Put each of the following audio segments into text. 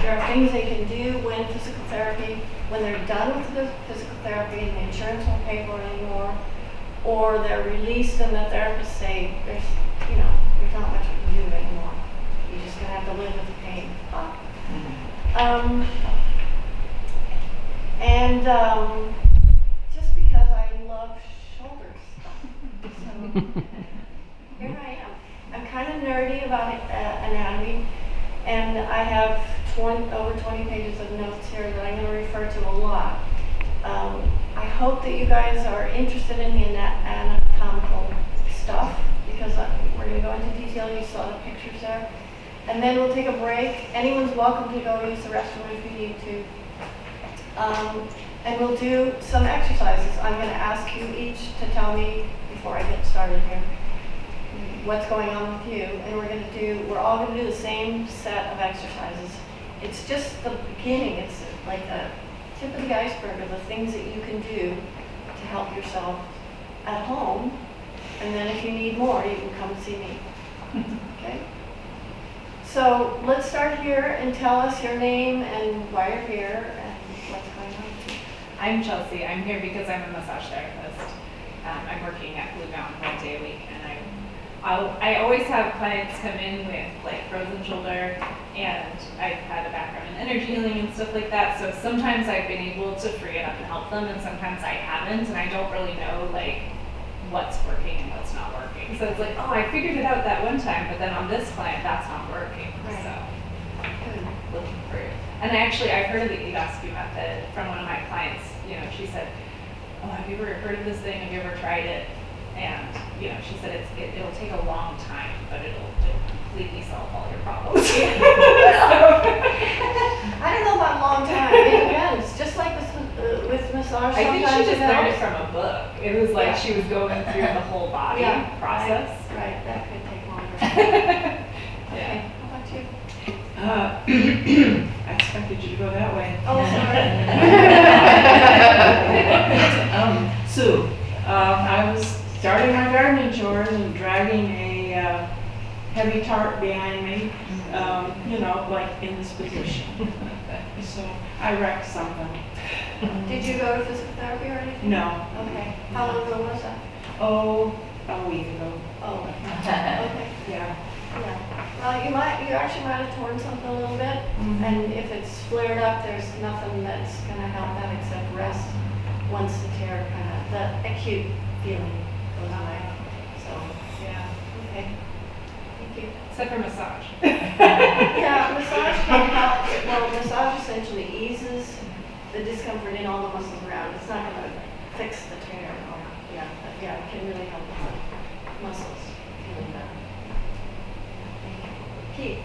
there are things they can do when physical therapy, when they're done with the physical therapy and the insurance won't pay for it anymore, or they're released and the therapists say, there's not much we can do anymore. You're just gonna have to live with the pain. Just because I love shoulder stuff, so here I am. I'm kind of nerdy about anatomy, and I have over 20 pages of notes here that I'm going to refer to a lot. I hope that you guys are interested in the anatomical stuff, because we're going to go into detail. You saw the pictures there. And then we'll take a break. Anyone's welcome to go use the restroom if you need to. And we'll do some exercises. I'm going to ask you each to tell me, before I get started here, what's going on with you. And we're all going to do the same set of exercises. It's just the beginning. It's like the tip of the iceberg of the things that you can do to help yourself at home. And then if you need more, you can come see me. Okay? So let's start here and tell us your name and why you're here and what's going on. I'm Chelsea. I'm here because I'm a massage therapist. I'm working at Blue Mountain 1 day a week, and I always have clients come in with like frozen shoulder, and I've had a background in energy healing and stuff like that. So sometimes I've been able to free it up and help them, and sometimes I haven't, and I don't really know like what's working and what's not working. So it's like, oh, I figured it out that one time, but then on this client, that's not working. Right. So looking for it. And I've heard of the endoscopy method from one of my clients. She said, oh, have you ever heard of this thing? Have you ever tried it? And, she said it'll take a long time, but it'll completely solve all your problems. I don't know about long time. It depends. Just like with massage, I think she sometimes just learned it from a book. It was like she was going through the whole body process. Right, that could take longer. Okay, how about you? I expected you to go that way. Oh, sorry. Sue, I was starting my gardening chores and dragging a heavy tarp behind me, like in this position. So I wrecked something. Did you go to physical therapy or anything? No. Okay. How long ago was that? Oh, a week ago. Oh, okay. Yeah. Well, you actually might have torn something a little bit, and if it's flared up, there's nothing that's going to help that except rest once the tear the acute feeling goes away. So, yeah, okay. Thank you. Except for massage. Yeah, massage can help. Well, massage essentially eases the discomfort in all the muscles around. It's not going to fix the tear. It can really help with the muscles feeling better. Keith.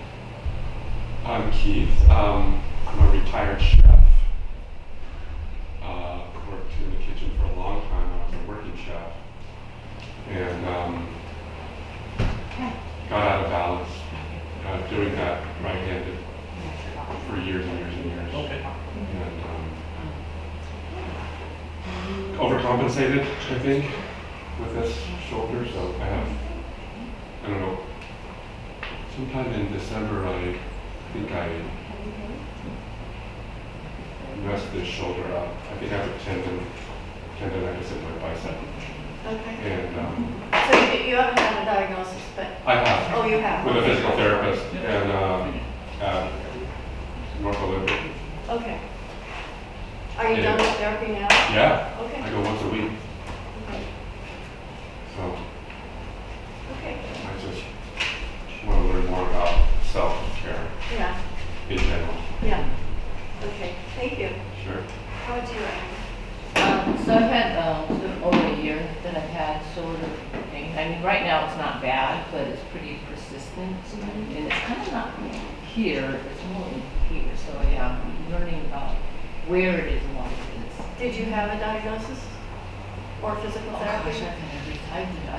I'm Keith. I'm a retired chef. Worked in the kitchen for a long time. I was a working chef. And got out of balance doing that right-handed for years and years and years. Okay. And overcompensated, I think, with this shoulder. So I don't know, sometime in December, I think I messed this shoulder up. I think I have a tendonitis in my bicep. Okay. And So you haven't had a diagnosis, but I have. Oh, you have. With a physical therapist and at North Olympic. Okay. Are you done with therapy now? Yeah. Okay. I go once a week. Okay. So Okay. I just want to learn more about self-care Yeah. in general. Yeah. Okay. Thank you. Sure. How would you like? So I've had over a year that I've had shoulder pain. I mean, right now it's not bad, but it's pretty persistent, and it's kind of not here. It's more in here. So yeah, I'm learning about where it is and what it is. Did you have a diagnosis or physical Oh therapy? gosh, I did a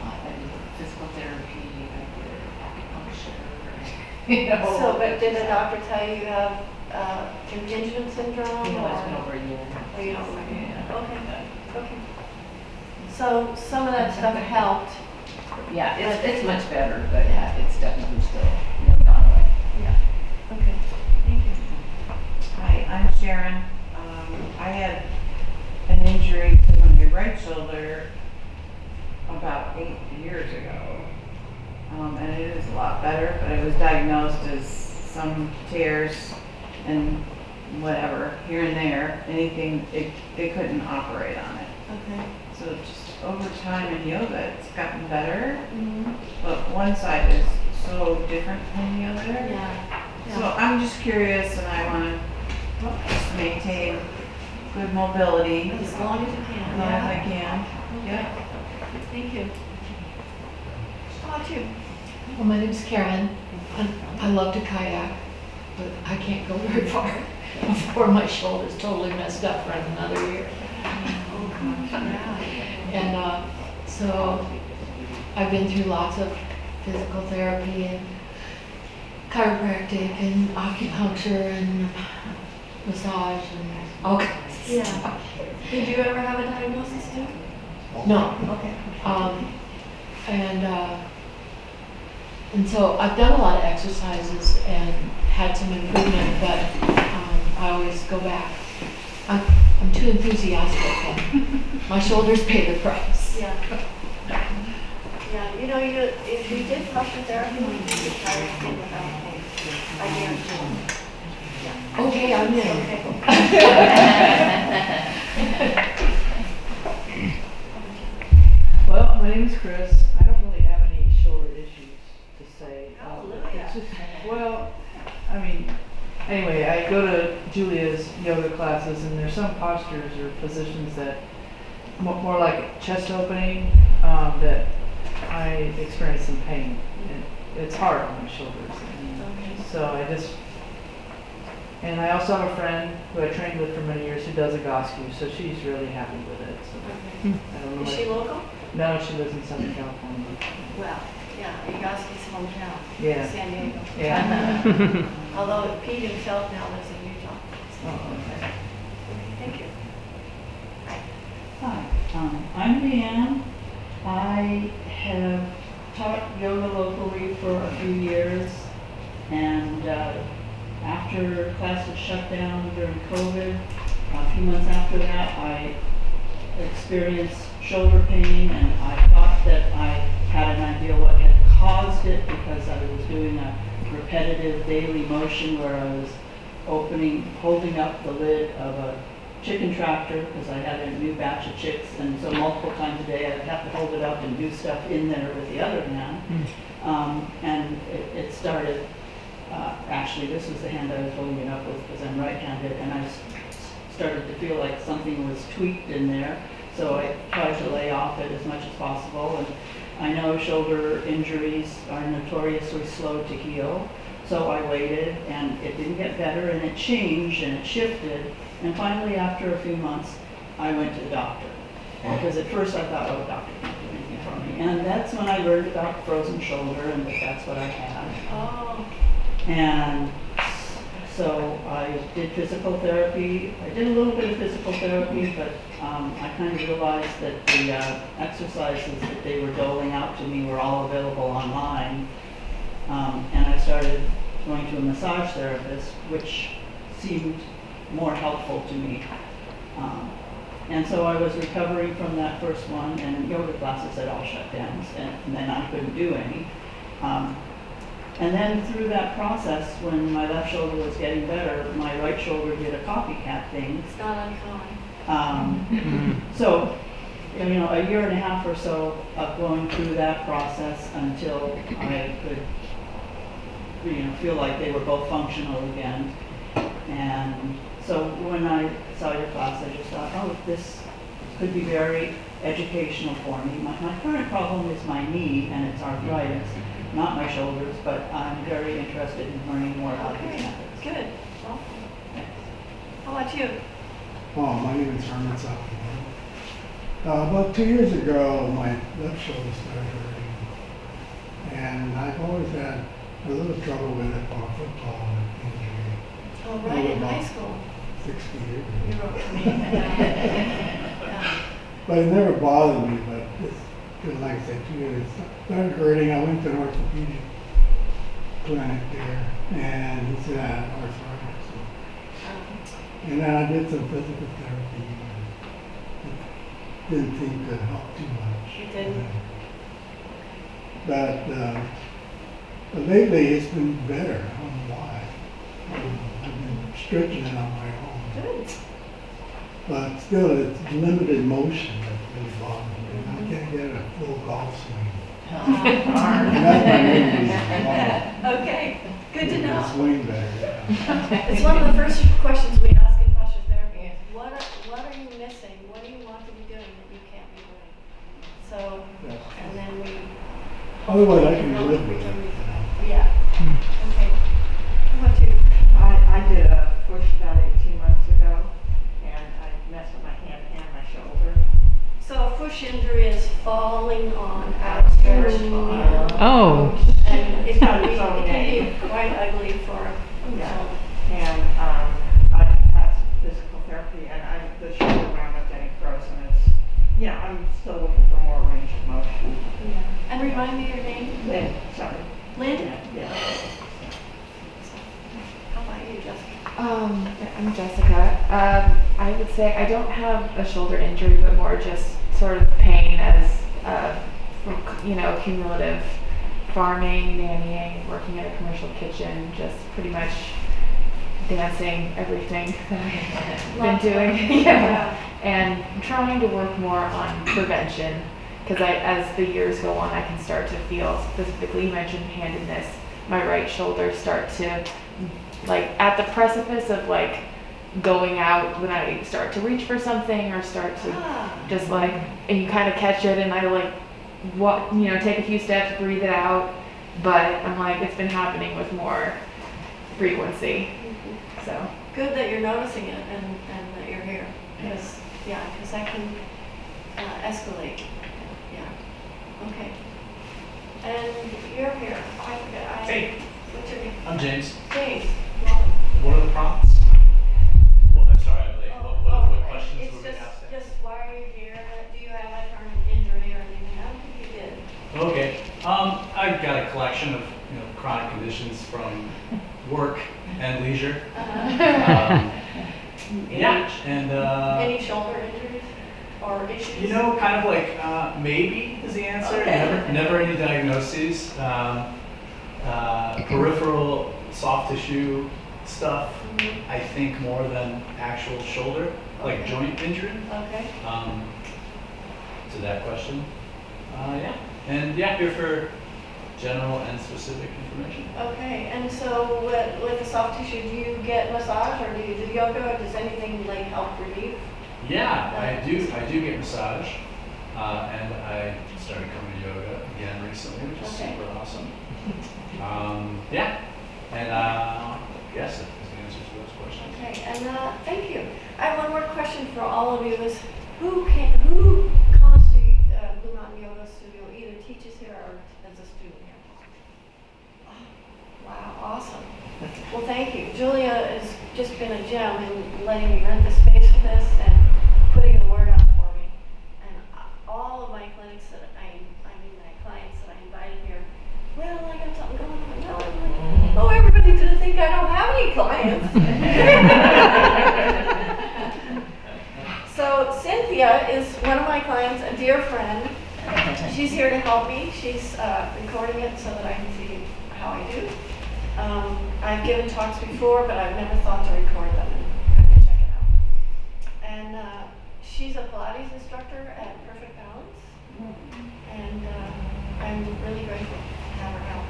lot. I did physical therapy. I did acupuncture. So, but did the doctor tell you you have impingement syndrome? You know, it's been or- over a year. Oh, you don't remember? Yeah. Okay. So some of that stuff helped. Yeah, it's much better, but yeah, it's definitely still gone away. Yeah. Okay. Thank you. Sharon. I had an injury to my right shoulder about 8 years ago. And it is a lot better, but it was diagnosed as some tears and whatever, here and there, anything, they couldn't operate on it. Okay. So just over time in yoga, it's gotten better, Mm-hmm. but one side is so different than the other. Yeah. So I'm just curious, and I want to just maintain good mobility As long as you can. as long as I can. Yeah. Thank you. How about you? Well, my name's Karen, and I love to kayak, but I can't go very far before my shoulder's totally messed up for another year. Oh, gosh, yeah. And so I've been through lots of physical therapy and chiropractic and acupuncture and massage and all kinds of Yeah. stuff. Did you ever have a diagnosis too? No. Okay. And so I've done a lot of exercises and had some improvement, but I always go back. I'm too enthusiastic, and my shoulders pay the price. Yeah. Yeah, you know, if you did pressure therapy, you could try to skin without pain. I guarantee. Okay, I'm in. Okay. Well, my name is Chris. I don't really have any shoulder issues to say. Hallelujah. It's just, well, I mean, anyway, I go to Julia's yoga classes, and there's some postures or positions that more like chest opening that I experience some pain. It's hard on my shoulders. Okay. So and I also have a friend who I trained with for many years who does a Goscue, so she's really happy with it. So Okay. I don't know. Is she local? No, she lives in Southern California. Well, yeah, Yagaski's hometown. Yeah. San Diego. Yeah. Although Pete himself now lives in Utah. Oh, okay. Thank you. Hi, I'm Leanne. I have taught yoga locally for a few years, and after classes shut down during COVID, a few months after that, I experienced shoulder pain, and I thought that I had an idea what had caused it because I was doing a repetitive daily motion where I was holding up the lid of a chicken tractor because I had a new batch of chicks, and so multiple times a day I'd have to hold it up and do stuff in there with the other hand. And it started, actually this was the hand I was holding it up with because I'm right-handed, and I started to feel like something was tweaked in there. So I tried to lay off it as much as possible, and I know shoulder injuries are notoriously slow to heal. So I waited, and it didn't get better, and it changed, and it shifted. And finally, after a few months, I went to the doctor. Because at first I thought, oh, the doctor can't do anything for me. And that's when I learned about frozen shoulder, and that's what I had. Oh. And so I did physical therapy. I did a little bit of physical therapy, but I kind of realized that the exercises that they were doling out to me were all available online. And I started going to a massage therapist, which seemed more helpful to me. And so I was recovering from that first one, and yoga classes had all shut down, and then I couldn't do any. And then through that process, when my left shoulder was getting better, my right shoulder did a copycat thing. It's not uncommon. So, you know, a year and a half or so of going through that process until I could, you know, feel like they were both functional again. And so when I saw your class, I just thought, oh, this could be very educational for me. My current problem is my knee, and it's arthritis, not my shoulders, but I'm very interested in learning more about these Okay, methods. good. Well, how about you? Oh, my name is Herman Southmore. About 2 years ago, my left shoulder started hurting. And I've always had a little trouble with it for football injury. Oh, right, in high school. 60 years You ago. wrote to me. Yeah. But it never bothered me, but it's, like I said, 2 years, it started hurting. I went to an orthopedic clinic there, and he said I had arthritis. And then I did some physical therapy, and didn't think it helped too much. It didn't? But lately it's been better. I don't know why. I've been stretching it on my own. Good. But still, it's limited motion that's really bothering me. I can't get a full golf swing. And that's my main reason why. Okay, good to I know. swing better, yeah. It's one of the first questions we ask in posture therapy is, what are you missing? What do you want to be doing that you can't be doing? So, and then we. Otherwise, I can live with it. You know. Yeah. Okay. How about you? I did a push about 18 months ago, and I messed with my hand and my shoulder. So a foot injury is falling on outstretched arm. Oh. And it can be quite ugly for a Yeah. shoulder. And I had some physical therapy, and the shoulder wound up getting frozen. I'm still looking for more range of motion. Yeah. And remind me your name? Lynn, sorry. Lynn? Yeah. How about you, Jessica? I'm Jessica. I would say I don't have a shoulder injury, but more just sort of pain as, from, cumulative farming, nannying, working at a commercial kitchen, just pretty much dancing, everything that I've been doing. Yeah. And trying to work more on prevention, because as the years go on, I can start to feel, specifically you mentioned handedness, my right shoulder start to, like, at the precipice of, like, going out when I start to reach for something or start to just, like, and you kind of catch it, and I, like, take a few steps, breathe it out, but I'm like, it's been happening with more frequency, so. Good that you're noticing it and that you're here, because that can escalate. Yeah. Okay. And you're here. I forget. Hey. What's your name? I'm James. James. Welcome. What are the prompts? Well, I'm sorry, I'm late. What questions It's were we asking? just why are you here? Do you have a current injury or anything? I don't think you did. Okay. I've got a collection of chronic conditions from work and leisure. Yeah, and Any shoulder injuries or issues? kind of like maybe is the answer. Okay. Never any diagnoses. Peripheral soft tissue stuff. Mhm. I think more than actual shoulder, like Okay. joint injury. Okay. To that question, and here for general and specific information. Okay, and so with the soft tissue, do you get massage or do you do yoga? Does anything like help relieve? Yeah, I do get massage, and I started coming to yoga again recently, which is Okay. super awesome. And yes, that is the answer to those questions. Okay, and thank you. I have one more question for all of you is who comes to Blue Mountain Yoga Studio, either teaches here or as a student here? Oh, wow, awesome. Well, thank you. Julia has just been a gem in letting me rent the space for this and putting the word out for me. And all of my clinics that my clients that I invited here, well, I got something going on. No, I'm like, oh, everybody's gonna think I don't have any clients. So Cynthia is one of my clients, a dear friend. She's here to help me. She's recording it so that I can see how I do. I've given talks before, but I've never thought to record them and kind of check it out. And she's a Pilates instructor at Perfect Balance. And I'm really grateful to have her help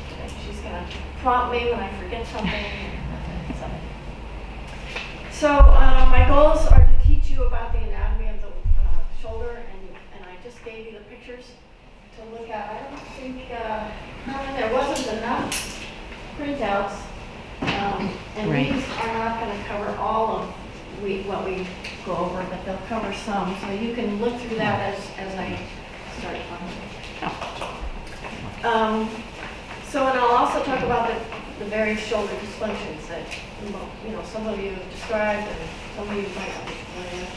today. She's going to prompt me when I forget something. So my goals are to teach you about the anatomy of the shoulder, and I just gave you the pictures to look at. I don't think there wasn't enough printouts, and Right. these are not going to cover all of what we go over, but they'll cover some, so you can look through that as I start talking. And I'll also talk about the various shoulder dysfunctions that some of you have described and some of you might not be familiar with.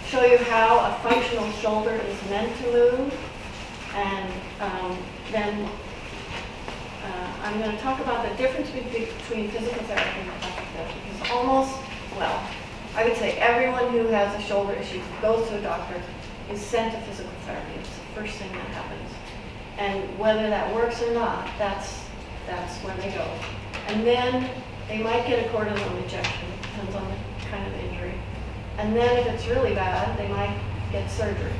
Show you how a functional shoulder is meant to move, and then I'm going to talk about the difference between physical therapy and plastic therapy, because I would say everyone who has a shoulder issue, goes to a doctor, is sent to physical therapy. It's the first thing that happens. And whether that works or not, that's where they go. And then they might get a cortisone injection, depends on the kind of injury. And then if it's really bad, they might get surgery.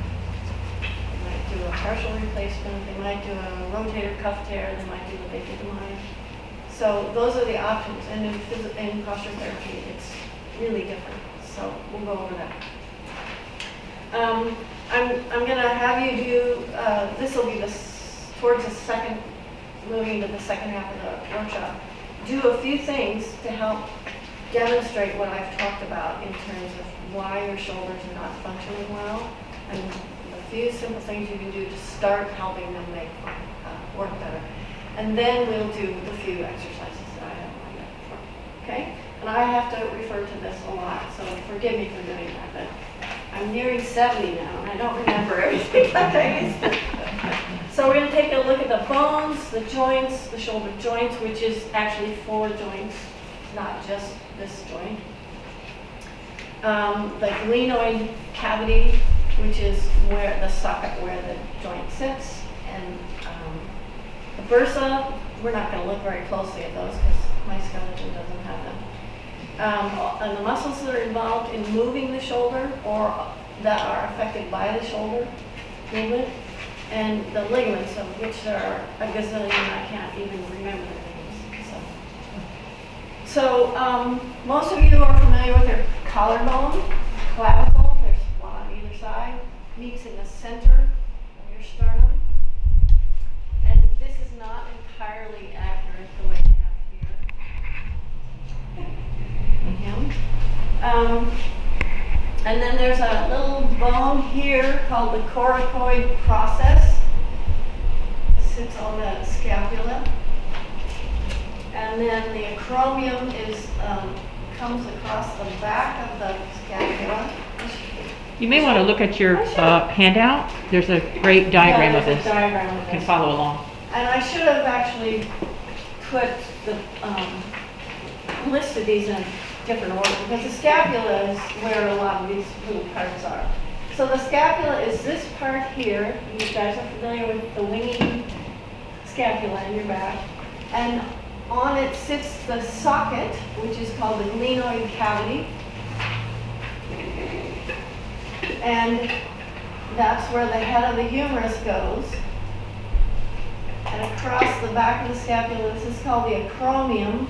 They might do a partial replacement, they might do a rotator cuff tear, they might do what they did to mine. So those are the options. And in posture therapy, it's really different. So we'll go over that. I'm going to have you do, this will be towards the second, moving to the second half of the workshop, do a few things to help demonstrate what I've talked about in terms of why your shoulders are not functioning well, and a few simple things you can do to start helping them make work better. And then we'll do the few exercises that I have lined up. Okay? And I have to refer to this a lot, so forgive me for doing that, but I'm nearing 70 now, and I don't remember everything like I used to. So we're going to take a look at the bones, the joints, the shoulder joints, which is actually 4 joints, not just this joint. The glenoid cavity, which is where the socket where the joint sits, and the bursa. We're not going to look very closely at those because my skeleton doesn't have them. And the muscles that are involved in moving the shoulder or that are affected by the shoulder movement, and the ligaments, of which there are a gazillion, I can't even remember the names. So most of you are familiar with your collarbone, clavicle. There's one on either side, meets in the center of your sternum. And this is not entirely accurate the way I have here. Him. And then there's a little bone here called the coracoid process. It sits on the scapula. And then the acromion comes across the back of the scapula. You may want to look at your handout. There's a great diagram of there's this. a diagram of You can this. follow along. And I should have actually put the listed these in different order, because the scapula is where a lot of these little parts are. So the scapula is this part here. You guys are familiar with the wingy scapula in your back. And on it sits the socket, which is called the glenoid cavity. And that's where the head of the humerus goes. And across the back of the scapula, this is called the acromion.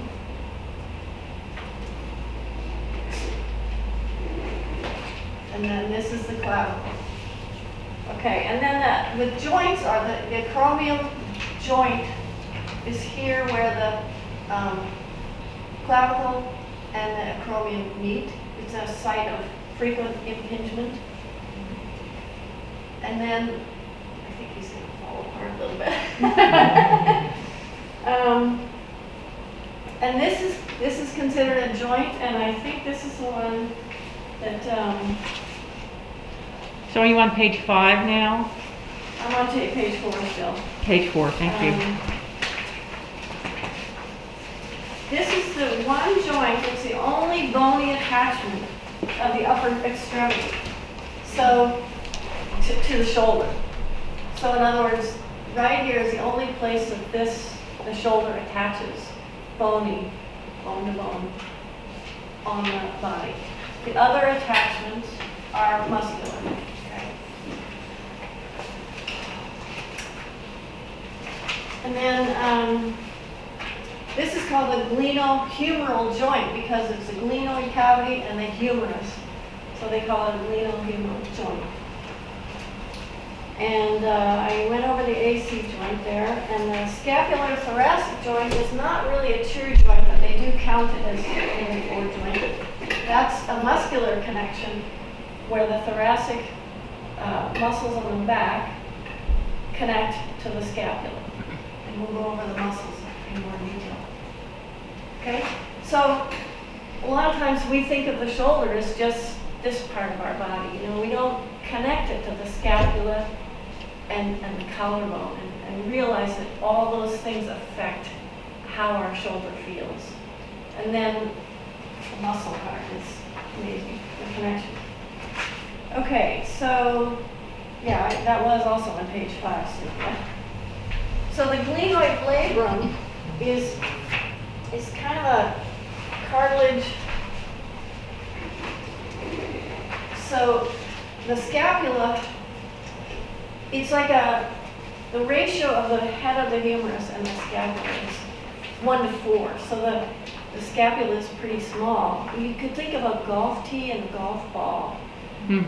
And then this is the clavicle. Okay, and then the joints are the acromion joint is here where the clavicle and the acromion meet. It's a site of frequent impingement. And then, I think he's going to fall apart a little bit. And this is considered a joint, and I think this is the one that So are you on page 5 now? I'm on page 4 still. Page 4, thank you. This is the one joint that's the only bony attachment of the upper extremity. So, to the shoulder. So in other words, right here is the only place that the shoulder attaches bony, bone to bone, on the body. The other attachments are muscular. Okay? And then this is called the glenohumeral joint because it's the glenoid cavity and the humerus. So they call it a glenohumeral joint. And I went over the AC joint there, and the scapular thoracic joint is not really a true joint, but they do count it as a 4 joint. That's a muscular connection where the thoracic muscles on the back connect to the scapula. And we'll go over the muscles in more detail. Okay? So a lot of times we think of the shoulder as just this part of our body. You know, we don't connect it to the scapula and the collarbone and realize that all those things affect how our shoulder feels. And then the muscle part is Amazing, the connection. Okay, so, yeah, that was also on page 5, Cynthia. So the glenoid labrum is kind of a cartilage. So the scapula, it's like the ratio of the head of the humerus and the scapula is 1:4. So the scapula is pretty small. You could think of a golf tee and a golf ball.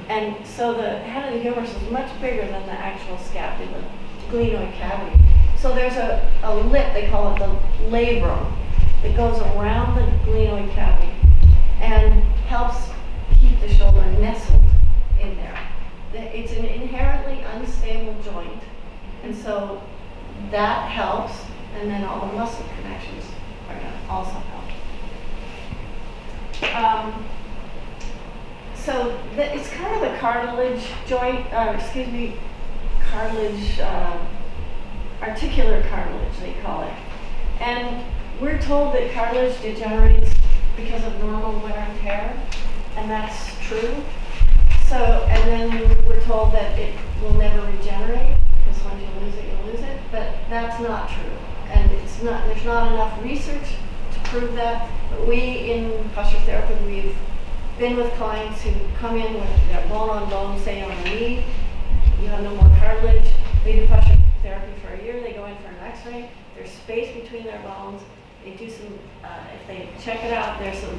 And so the head of the humerus is much bigger than the actual scapula, glenoid cavity. So there's a lip, they call it the labrum, that goes around the glenoid cavity and helps keep the shoulder nestled in there. It's an inherently unstable joint, and so that helps, and then all the muscle connections are going to also help. So it's kind of a cartilage joint, cartilage, articular cartilage, they call it. And we're told that cartilage degenerates because of normal wear and tear, and that's true. So, and then we're told that it will never regenerate, because once you lose it, you lose it, but that's not true. And there's not enough research to prove that. But we in posture therapy, we've been with clients who come in with their bone on bone, say on the knee, you have no more cartilage. They do posture therapy for a year, they go in for an x-ray, there's space between their bones, they do some, if they check it out, there's some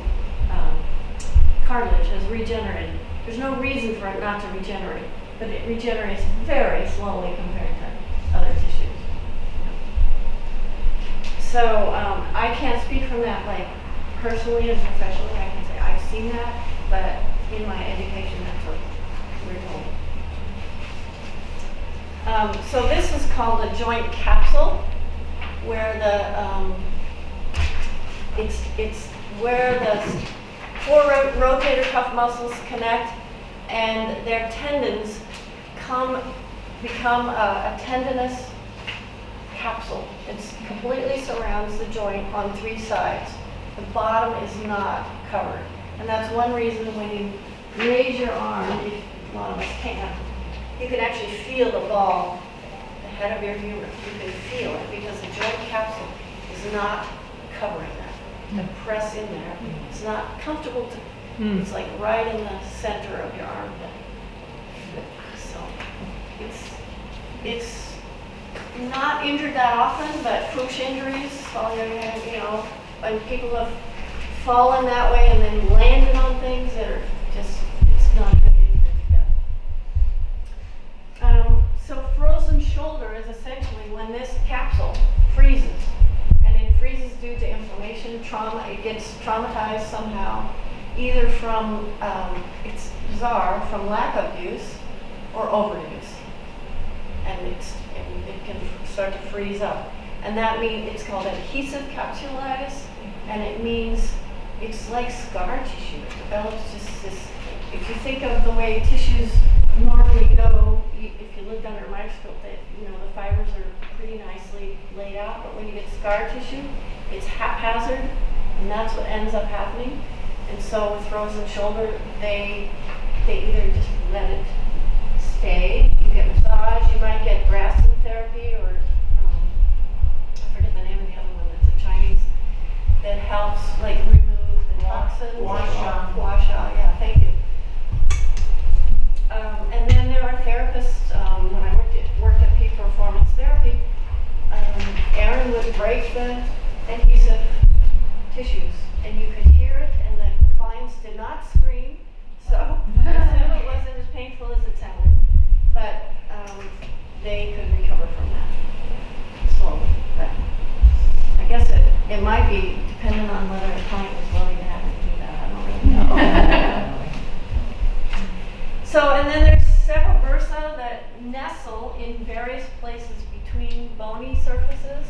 cartilage has regenerated. There's no reason for it not to regenerate, but it regenerates very slowly compared to other tissues. So I can't speak from that like personally and professionally. I can say I've seen that, but in my education, that's what we're told. So this is called a joint capsule, where it's where the four rotator cuff muscles connect, and their tendons become a tendinous capsule. It completely surrounds the joint on 3 sides. The bottom is not covered, and that's one reason when you raise your arm, if a lot of us can't, you can actually feel the ball, the head of your humerus. You can feel it because the joint capsule is not covering that. To press in there, it's not comfortable to. It's like right in the center of your armpit. So it's not injured that often, but Fuchs injuries, when people have fallen that way and then landed on things that are just, it's not a good injury to get. So frozen shoulder is essentially when this capsule freezes, and it freezes due to inflammation, trauma. It gets traumatized somehow, either from, it's bizarre, from lack of use or overuse. And it can start to freeze up. And that means it's called adhesive capsulitis, and it means it's like scar tissue. It develops just this, if you think of the way tissues normally go, if you looked under a microscope, the fibers are pretty nicely laid out, but when you get scar tissue, it's haphazard, and that's what ends up happening. And so with frozen shoulder, they either just let it stay, you get massage, you might get Graston therapy, or I forget the name of the other one, it's a Chinese, that helps like remove the toxins. Wash out, yeah, thank you. And then there are therapists, when I worked at Peak Performance Therapy, Aaron would break the adhesive tissues, and you could hear it, and the clients did not scream, so I assume it wasn't as painful as it sounded, but they could recover from that slowly. But I guess it might be dependent on whether the client was willing to have me do that. I don't really know. So, and then there's several bursa that nestle in various places between bony surfaces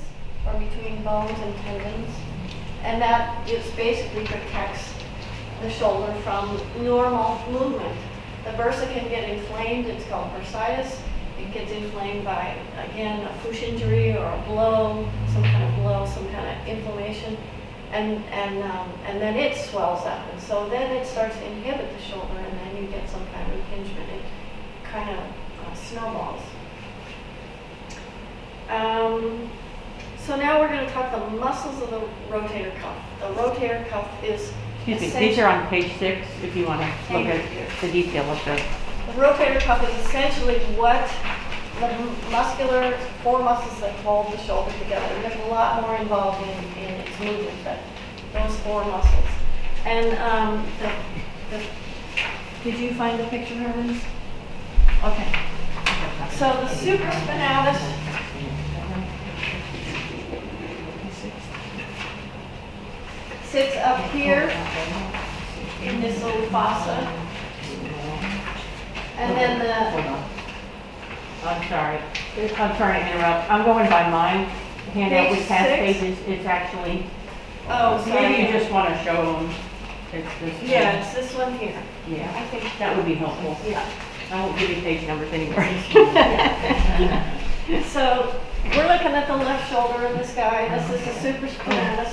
or between bones and tendons, and that just basically protects the shoulder from normal movement. The bursa can get inflamed, it's called bursitis. It gets inflamed by, again, a Fuchs injury or a blow, some kind of inflammation. and then it swells up, and so then it starts to inhibit the shoulder, and then you get some kind of impingement. It kind of snowballs. So now we're going to talk the muscles of the rotator cuff. The rotator cuff is Excuse me, these are on page 6 if you want to look at the detail of the. The rotator cuff is essentially what the four muscles that hold the shoulder together. There's a lot more involved in its movement, but those four muscles. And did you find the picture, Herman? Okay. So the supraspinatus sits up here in this little fossa. And then I'm sorry to interrupt. I'm going by mine handout with past Page 6. pages. It's actually, oh, sorry. maybe you just want to show them. It's this. Yeah, it's this one here. Yeah, I think that would be helpful. Yeah. I won't give you page numbers anymore. So we're looking at the left shoulder of this guy. This is the supraspinatus.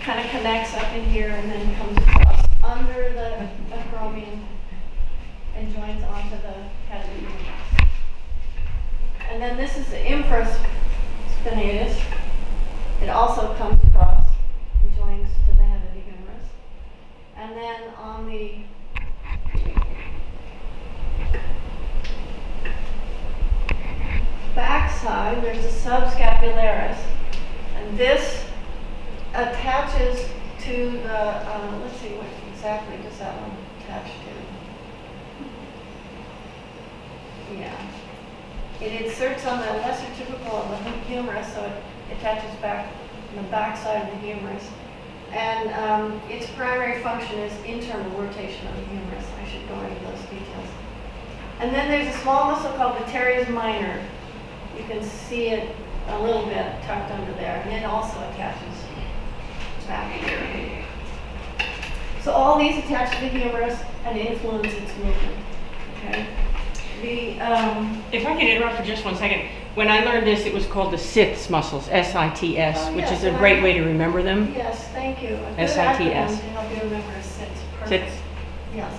Kind of connects up in here and then comes across under the acromion and joins onto the head of the humerus. And then this is the infraspinatus. It also comes across and joins to the head of the humerus. And then on the back side, there's the subscapularis. And this attaches to the, let's see, what exactly does that one attach to? Yeah. It inserts on the lesser typical of the humerus, so it attaches back on the back side of the humerus. And its primary function is internal rotation of the humerus. I should go into those details. And then there's a small muscle called the teres minor. You can see it a little bit tucked under there, and it also attaches back here. So all these attach to the humerus and influence its movement. Okay. If I can interrupt for just 1 second, when I learned this, it was called the SITS muscles, S-I-T-S, Oh, which yes, is a great way to remember them. Yes, thank you. A good SITS. acronym to help you remember SITS. Perfect. SITS. Yes.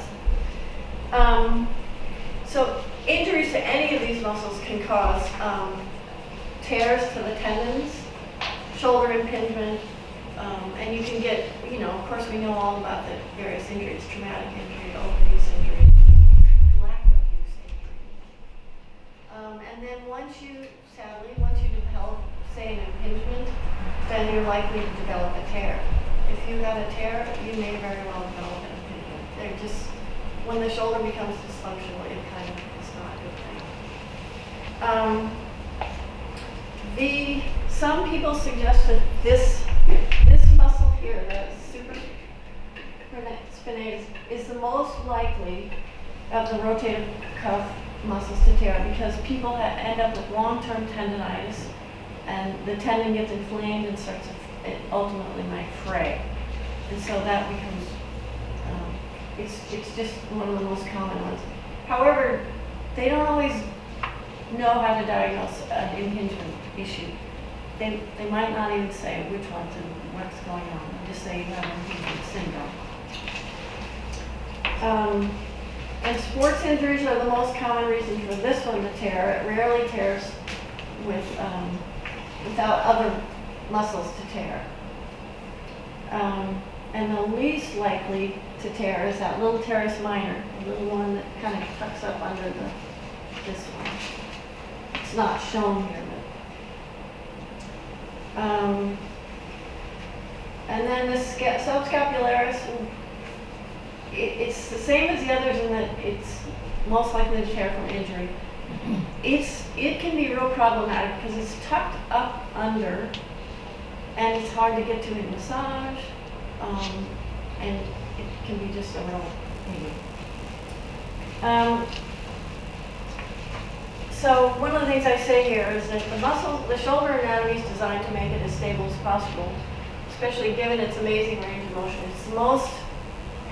So injuries to any of these muscles can cause tears to the tendons, shoulder impingement, and you can get, of course we know all about the various injuries, traumatic injury, overuse injury, lack of use injury. And then once you develop, say, an impingement, then you're likely to develop a tear. If you have a tear, you may very well develop an impingement. They're just, when the shoulder becomes dysfunctional, it kind of is not a good thing. Some people suggest that this muscle here, the supraspinatus, is the most likely of the rotator cuff muscles to tear because people end up with long-term tendonitis, and the tendon gets inflamed and it ultimately might fray, and so that becomes it's just one of the most common ones. However, they don't always know how to diagnose an impingement issue. They might not even say which ones and what's going on. They just say you have impingement syndrome. And sports injuries are the most common reason for this one to tear. It rarely tears without other muscles to tear. And the least likely to tear is that little teres minor, the little one that kind of tucks up under this one. It's not shown here, but. And then the subscapularis, it's the same as the others in that it's most likely to tear from injury. It can be real problematic because it's tucked up under, and it's hard to get to in massage, and it can be just a real pain. So one of the things I say here is that the shoulder anatomy is designed to make it as stable as possible, especially given its amazing range of motion.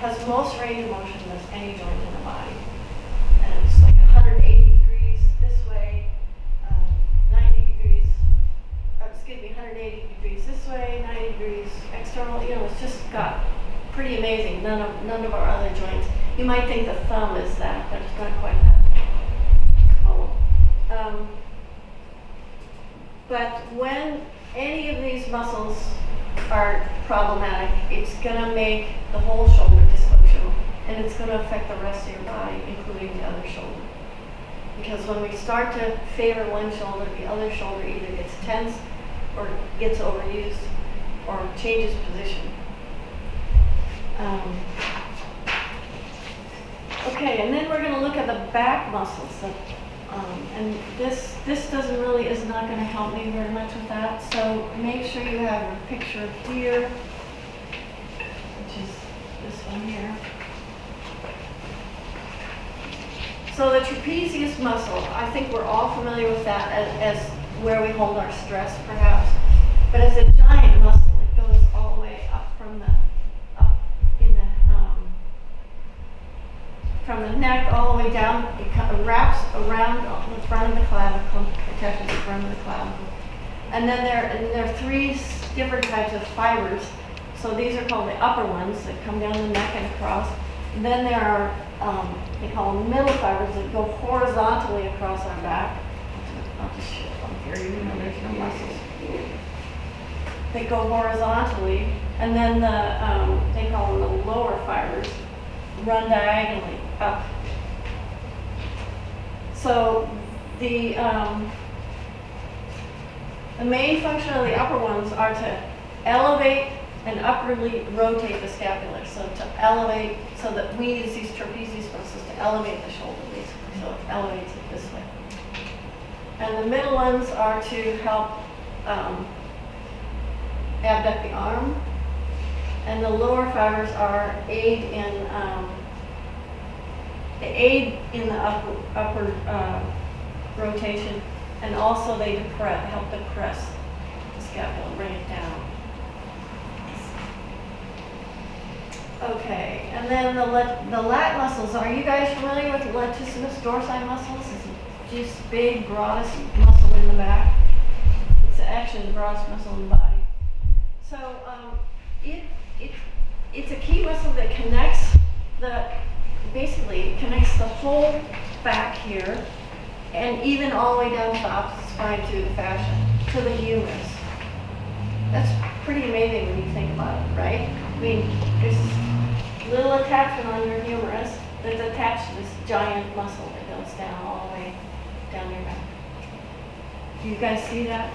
Has the most range of motion of any joint in the body. And it's like 180 degrees this way, 90 degrees, excuse me, 180 degrees this way, 90 degrees external, you know, it's just got pretty amazing. None of our other joints. You might think the thumb is that, but it's not quite that. But when any of these muscles are problematic, it's going to make the whole shoulder dysfunctional, and it's going to affect the rest of your body, including the other shoulder. Because when we start to favor one shoulder, the other shoulder either gets tense or gets overused or changes position. Okay, and then we're going to look at the back muscles. And this doesn't really, is not going to help me very much with that. So make sure you have your picture here, which is this one here. So the trapezius muscle, I think we're all familiar with that as where we hold our stress, perhaps. But it's a giant muscle. It goes all the way up from the neck all the way down. It wraps around the front of the clavicle, attaches the front of the clavicle. And then there are three different types of fibers. So these are called the upper ones that come down the neck and across. And then there are, they call them middle fibers that go horizontally across our back. I'll just show them here, even though there's no muscles. They go horizontally, and then they call them the lower fibers, run diagonally up. So the main function of the upper ones are to elevate and upwardly rotate the scapula. So to elevate, so that we use these trapezius muscles to elevate the shoulder, basically. So it elevates it this way. And the middle ones are to help abduct the arm. And the lower fibers are aid in the upward rotation, and also they help depress the scapula, bring it down. Okay, and then the lat muscles. Are you guys familiar with latissimus dorsi muscles? It's just big, broadest muscle in the back. It's actually the broadest muscle in the body. So it's a key muscle that connects basically it connects the whole back here, and even all the way down the opposite spine to the fascia, to the humerus. That's pretty amazing when you think about it, right? I mean, there's this little attachment on your humerus that's attached to this giant muscle that goes down all the way down your back. Do you guys see that?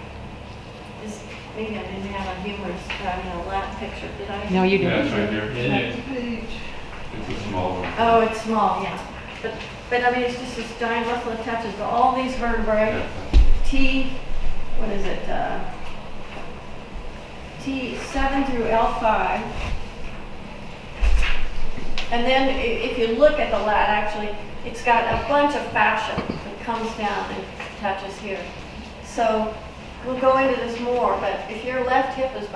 Maybe I didn't have a humerus, lat picture, did I? No, you Yeah, didn't. it's right here. Yeah. It's a small one. Oh, it's small, yeah. But I mean, it's just this giant muscle that attaches to all these vertebrae. T7 through L5. And then if you look at the lat, actually, it's got a bunch of fascia that comes down and attaches here. So we'll go into this more, but if your left hip is